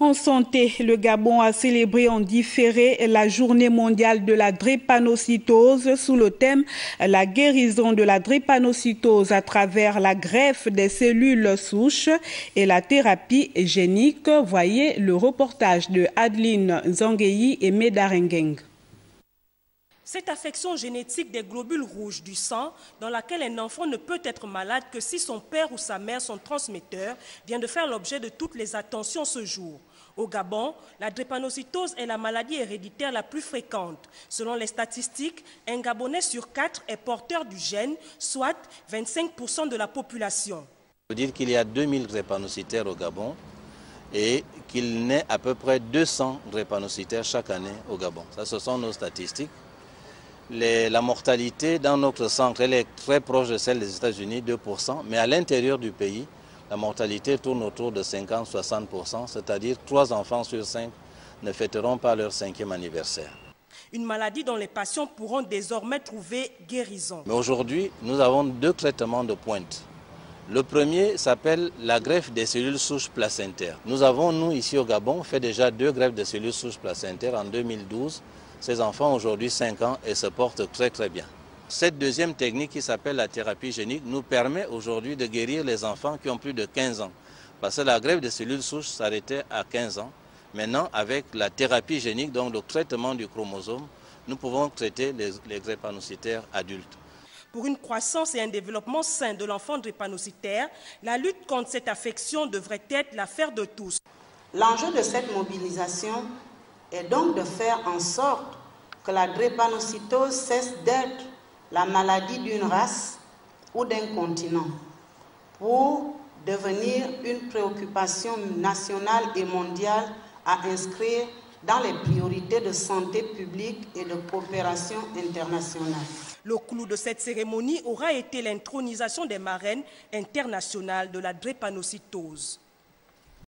En santé, le Gabon a célébré en différé la journée mondiale de la drépanocytose sous le thème « La guérison de la drépanocytose à travers la greffe des cellules souches et la thérapie génique ». Voyez le reportage de Adeline Zangueyi et Medarengeng. Cette affection génétique des globules rouges du sang, dans laquelle un enfant ne peut être malade que si son père ou sa mère sont transmetteurs, vient de faire l'objet de toutes les attentions ce jour. Au Gabon, la drépanocytose est la maladie héréditaire la plus fréquente. Selon les statistiques, un Gabonais sur 4 est porteur du gène, soit 25% de la population. Il faut dire qu'il y a 2000 drépanocytaires au Gabon et qu'il naît à peu près 200 drépanocytaires chaque année au Gabon. Ça, ce sont nos statistiques. La mortalité dans notre centre, elle est très proche de celle des États-Unis, 2%, mais à l'intérieur du pays, la mortalité tourne autour de 50-60%, c'est-à-dire 3 enfants sur 5 ne fêteront pas leur 5e anniversaire. Une maladie dont les patients pourront désormais trouver guérison. Mais aujourd'hui, nous avons 2 traitements de pointe. Le premier s'appelle la greffe des cellules souches placentaires. Nous avons, nous, ici au Gabon, fait déjà 2 greffes de cellules souches placentaires en 2012. Ces enfants ont aujourd'hui 5 ans et se portent très très bien. Cette deuxième technique qui s'appelle la thérapie génique nous permet aujourd'hui de guérir les enfants qui ont plus de 15 ans. Parce que la greffe des cellules souches s'arrêtait à 15 ans. Maintenant, avec la thérapie génique, donc le traitement du chromosome, nous pouvons traiter les drépanocytaires adultes. Pour une croissance et un développement sain de l'enfant drépanocytaire, la lutte contre cette affection devrait être l'affaire de tous. L'enjeu de cette mobilisation est donc de faire en sorte que la drépanocytose cesse d'être la maladie d'une race ou d'un continent pour devenir une préoccupation nationale et mondiale à inscrire dans les priorités de santé publique et de coopération internationale. Le clou de cette cérémonie aura été l'intronisation des marraines internationales de la drépanocytose.